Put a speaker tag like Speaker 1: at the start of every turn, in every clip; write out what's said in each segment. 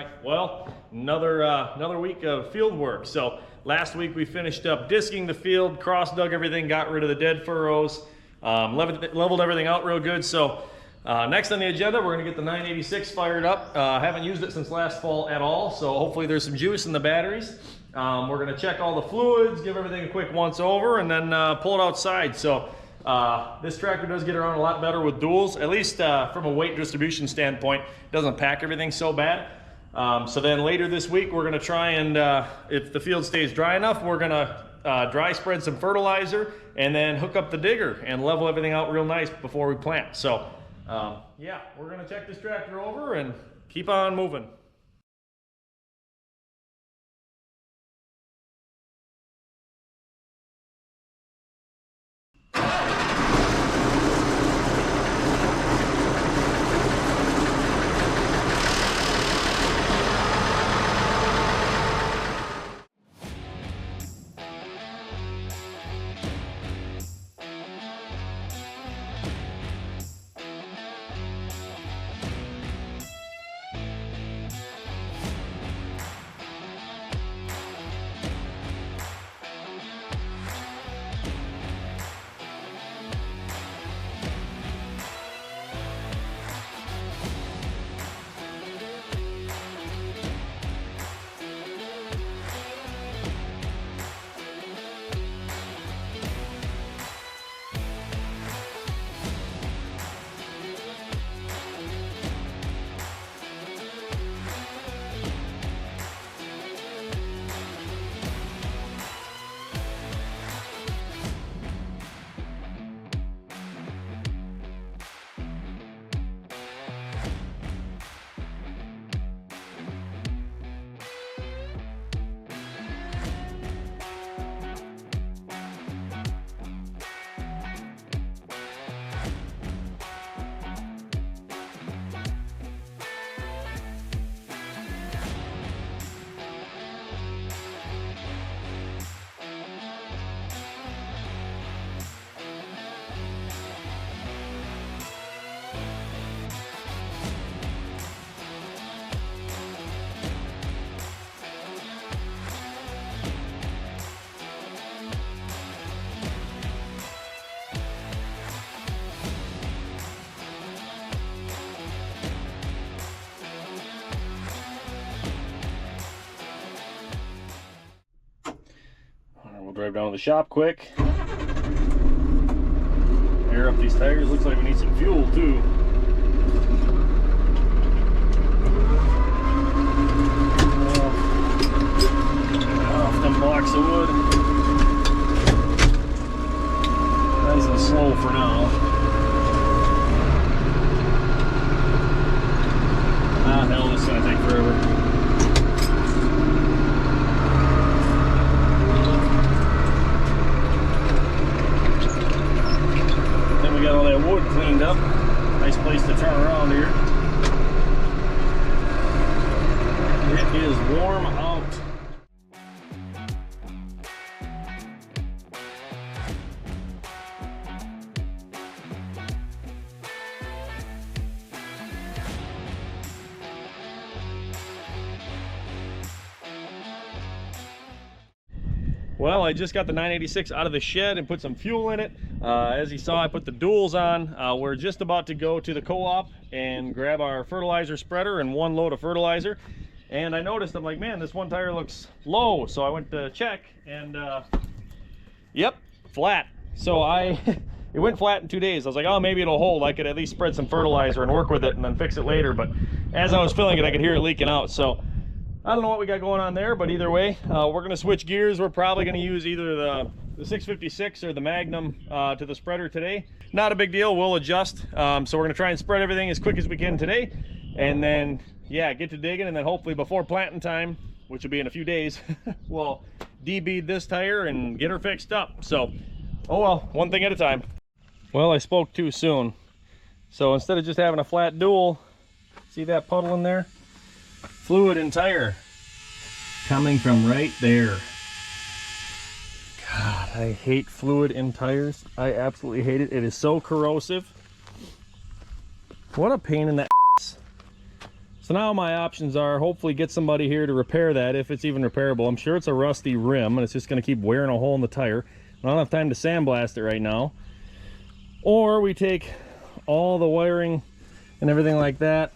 Speaker 1: right, well, another week of field work. So last week we finished up disking the field, cross dug everything, got rid of the dead furrows, leveled everything out real good. So next on the agenda, we're gonna get the 986 fired up. Haven't used it since last fall at all, so hopefully there's some juice in the batteries. We're gonna check all the fluids, give everything a quick once over, and then pull it outside. So this tractor does get around a lot better with duals, at least from a weight distribution standpoint. It doesn't pack everything so bad. So then later this week, we're gonna try and, if the field stays dry enough, we're gonna dry spread some fertilizer and then hook up the digger and level everything out real nice before we plant. So yeah, we're gonna check this tractor over and keep on moving. We'll drive down to the shop quick, air up these tires. Looks like we need some fuel too. Off them blocks of wood. Nice and slow for now. Ah, hell, this is gonna take forever. Got all that wood cleaned up. Nice place to turn around here. It is warm out. Well, I just got the 986 out of the shed and put some fuel in it. As you saw, I put the duals on. We're just about to go to the co-op and grab our fertilizer spreader and one load of fertilizer. And I noticed, I'm like, man, this one tire looks low. So I went to check and yep, flat. So it went flat in 2 days. I was like, oh, maybe it'll hold. I could at least spread some fertilizer and work with it and then fix it later. But as I was filling it, I could hear it leaking out. So I don't know what we got going on there, but either way, we're gonna switch gears. We're probably gonna use either the 656 or the Magnum to the spreader today. Not a big deal, we'll adjust. So we're gonna try and spread everything as quick as we can today. And then, yeah, get to digging, and then hopefully before planting time, which will be in a few days, we'll debead this tire and get her fixed up. So, oh well, one thing at a time. Well, I spoke too soon. So instead of just having a flat dual, see that puddle in there? Fluid and tire coming from right there. God, I hate fluid in tires. I absolutely hate it. It is so corrosive. What a pain in the ass. So So now my options are hopefully get somebody here to repair that, if it's even repairable. I'm sure it's a rusty rim and it's just going to keep wearing a hole in the tire. I don't have time to sandblast it right now. Or we take all the wiring and everything like that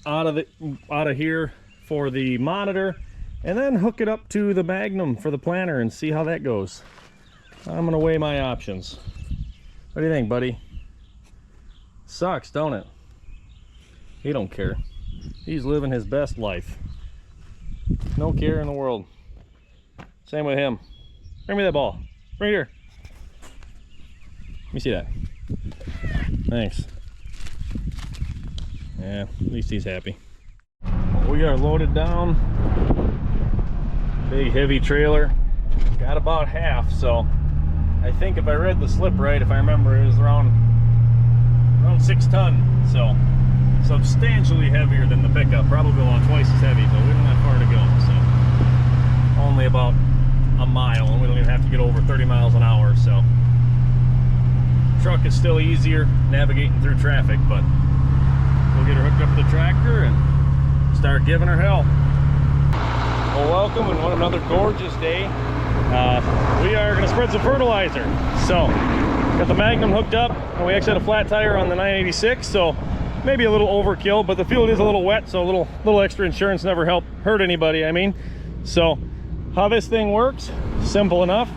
Speaker 1: out of here for the monitor, and then hook it up to the Magnum for the planter and see how that goes. I'm gonna weigh my options. What do you think, buddy? Sucks, don't it? He don't care. He's living his best life. No care in the world. Same with him. Bring me that ball. Right here. Let me see that. Thanks. Yeah, at least he's happy. We are loaded down. Big heavy trailer. Got about half, so I think if I read the slip right, if I remember, it was around 6 ton. So substantially heavier than the pickup, probably about twice as heavy, but we don't have far to go. So only about a mile, and we don't even have to get over 30 miles an hour. So truck is still easier navigating through traffic, but we'll get her hooked up to the tractor and start giving her hell. Well, welcome, and what another gorgeous day. We are going to spread some fertilizer. So got the Magnum hooked up, and we actually had a flat tire on the 986, so maybe a little overkill, but the field is a little wet, so a little extra insurance never hurt anybody, I mean. So how this thing works, simple enough.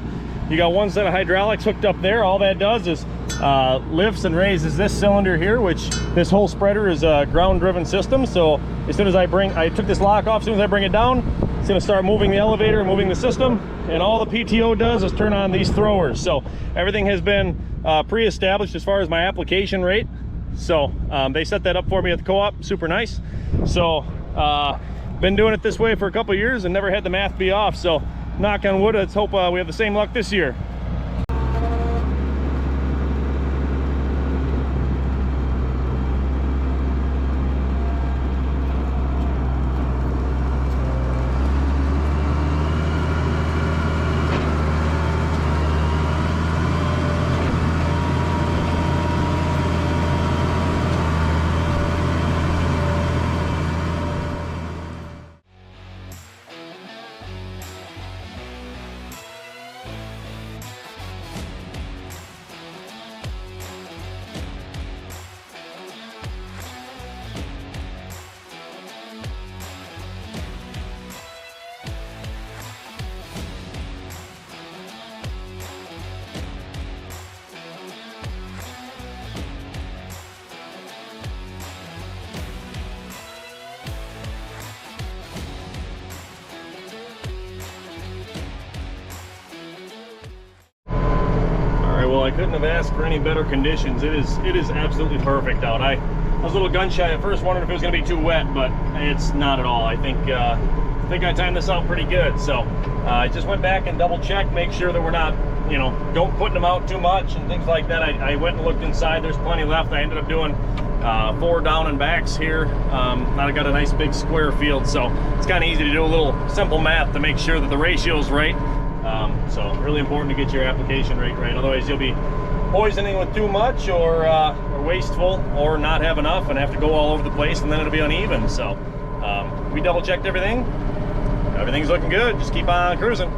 Speaker 1: You got one set of hydraulics hooked up there. All that does is lifts and raises this cylinder here, which this whole spreader is a ground driven system. So as soon as I took this lock off, as soon as I bring it down, it's going to start moving the elevator, moving the system, and all the PTO does is turn on these throwers. So everything has been pre-established as far as my application rate. So they set that up for me at the co-op. Super nice. So been doing it this way for a couple of years and never had the math be off. So knock on wood, let's hope we have the same luck this year. Well, I couldn't have asked for any better conditions. It is absolutely perfect out. I was a little gun shy at first, wondering if it was going to be too wet, but it's not at all. I think I timed this out pretty good. So I just went back and double checked, make sure that we're not, don't putting them out too much and things like that. I went and looked inside. There's plenty left. I ended up doing 4 down and backs here. Now I got a nice big square field, so it's kind of easy to do a little simple math to make sure that the ratio's right. So really important to get your application rate right. Otherwise you'll be poisoning with too much or wasteful, or not have enough and have to go all over the place, and then it'll be uneven. So we double checked everything. Everything's looking good. Just keep on cruising.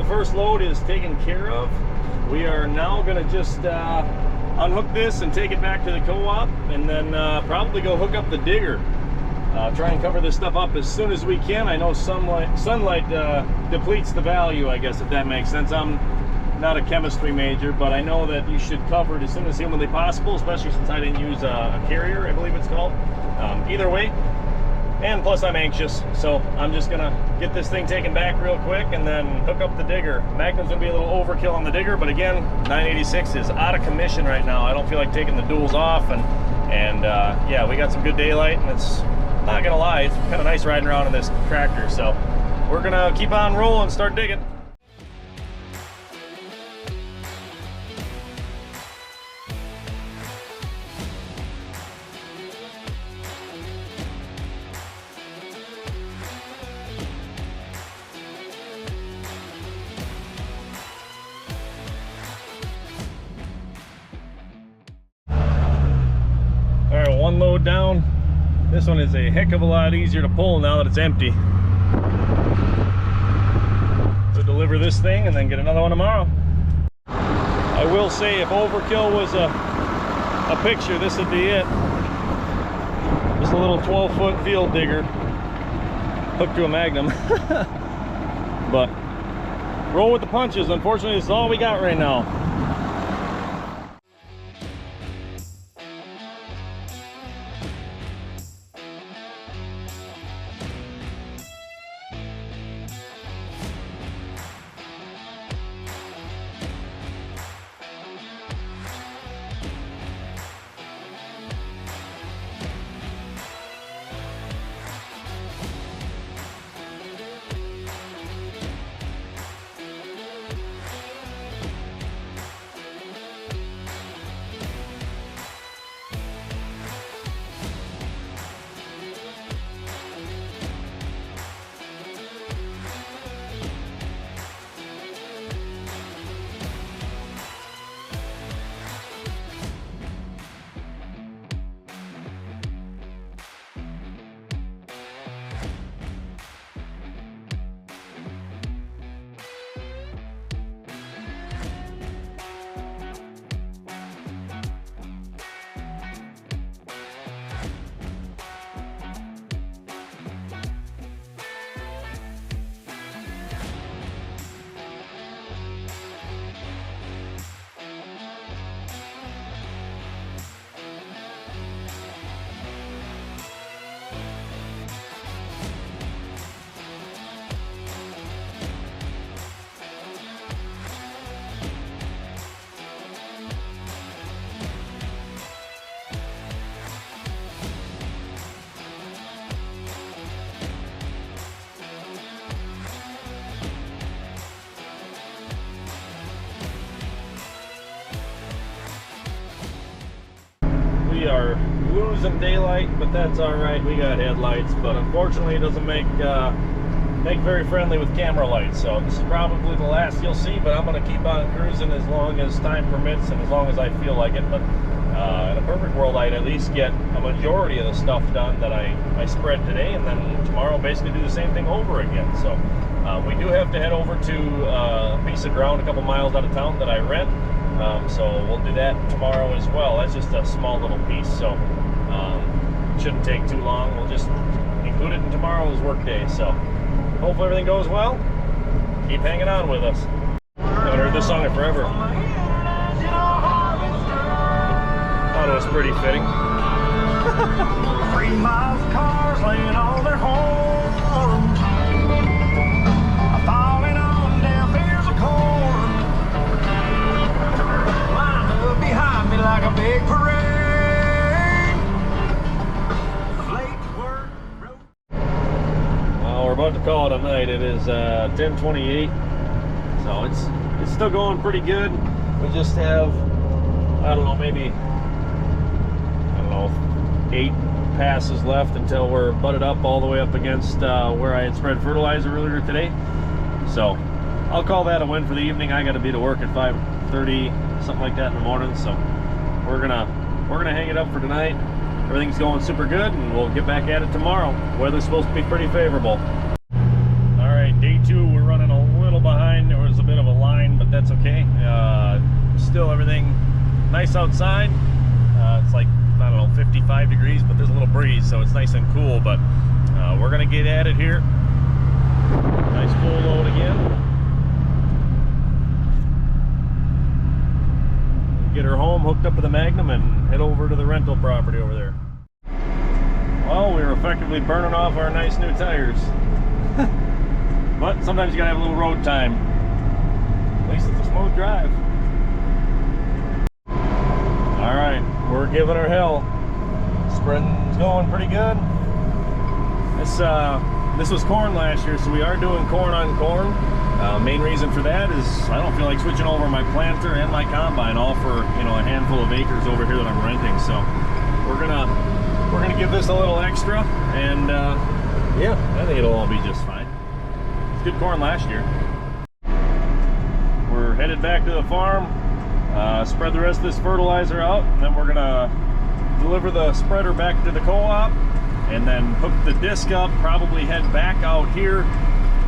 Speaker 1: first load is taken care of. We are now going to just unhook this and take it back to the co-op, and then probably go hook up the digger. Try and cover this stuff up as soon as we can. I know sunlight depletes the value, I guess, if that makes sense. I'm not a chemistry major, but I know that you should cover it as soon as humanly possible, especially since I didn't use a carrier, I believe it's called. Either way, and plus I'm anxious, so I'm just gonna get this thing taken back real quick and then hook up the digger. Magnum's gonna be a little overkill on the digger, but again, 986 is out of commission right now. I don't feel like taking the duals off, and yeah, we got some good daylight, and it's not gonna lie, it's kind of nice riding around in this tractor. So we're gonna keep on rolling, start digging. All right, one load down. This one is a heck of a lot easier to pull now that it's empty. So deliver this thing and then get another one tomorrow. I will say, if overkill was a picture, this would be it. Just a little 12-foot field digger hooked to a Magnum. But roll with the punches. Unfortunately, this is all we got right now. We are losing daylight, but that's all right. We got headlights, but unfortunately it doesn't make very friendly with camera lights. So this is probably the last you'll see, but I'm going to keep on cruising as long as time permits and as long as I feel like it. But in a perfect world, I'd at least get a majority of the stuff done that I spread today, and then tomorrow basically do the same thing over again. So we do have to head over to a piece of ground a couple miles out of town that I rent. So we'll do that tomorrow as well. That's just a small little piece, so shouldn't take too long. We'll just include it in tomorrow's work day. So hopefully everything goes well. Keep hanging on with us. I haven't heard this song in forever. Thought it was pretty fitting.
Speaker 2: 3 miles cars laying on their horns, falling on down fields of corn, lined up behind me like a big parade.
Speaker 1: Well, we're about to call it a night. It is 10:28, so it's still going pretty good. We just have, I don't know, maybe 8 passes left until we're butted up all the way up against where I had spread fertilizer earlier today. So I'll call that a win for the evening. I got to be to work at 5:30, something like that in the morning. So we're gonna hang it up for tonight. Everything's going super good, and we'll get back at it tomorrow. Weather's supposed to be pretty favorable. All right, day 2. We're running a little behind. was a bit of a line, but that's okay. Still everything nice outside. It's like, I don't know, 55 degrees, but there's a little breeze, so it's nice and cool. But we're gonna get at it here. Nice full load again. Get her home, hooked up to the Magnum, and head over to the rental property over there. Well, we were effectively burning off our nice new tires. But sometimes you gotta have a little road time. At least it's a smooth drive. Alright, we're giving her hell. Spreading's going pretty good. This was corn last year, so we are doing corn on corn. Main reason for that is I don't feel like switching over my planter and my combine, all for, you know, a handful of acres over here that I'm renting. So we're gonna give this a little extra, and yeah, I think it'll all be just fine. It's good corn last year. We're headed back to the farm, spread the rest of this fertilizer out, and then we're gonna deliver the spreader back to the co-op, and then hook the disc up, probably head back out here,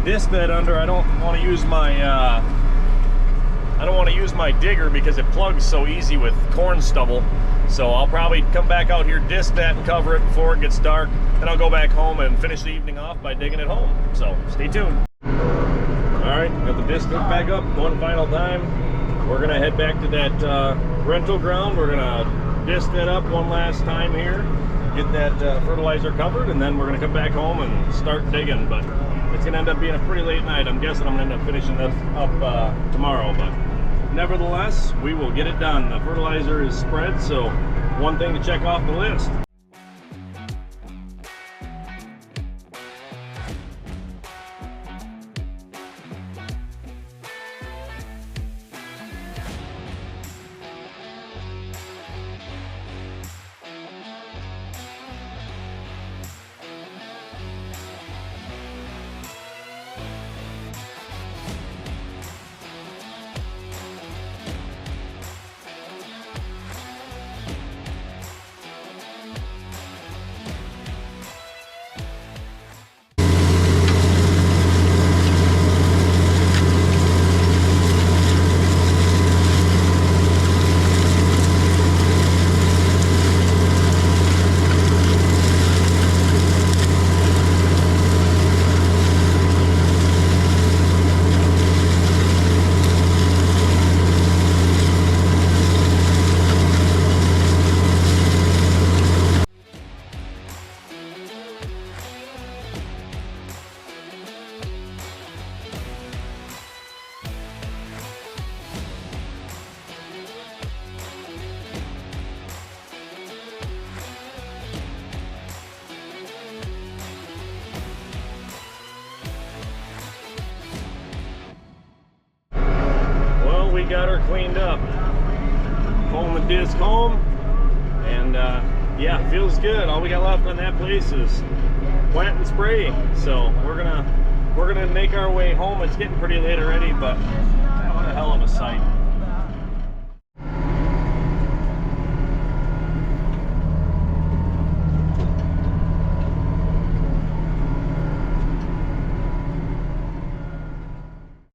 Speaker 1: disc bed under. I don't want to use my digger because it plugs so easy with corn stubble. So I'll probably come back out here, disc that and cover it before it gets dark. Then I'll go back home and finish the evening off by digging it home. So stay tuned. All right, got the disc hooked back up one final time. We're gonna head back to that rental ground. We're gonna disc that up one last time here, get that fertilizer covered, and then we're gonna come back home and start digging. But it's gonna end up being a pretty late night. I'm guessing I'm gonna end up finishing this up tomorrow, but nevertheless, we will get it done. The fertilizer is spread, so one thing to check off the list. We got her cleaned up, pulling the disc home, and yeah, feels good. All we got left on that place is plant and spray. So we're gonna make our way home. It's getting pretty late already, but what a hell of a sight.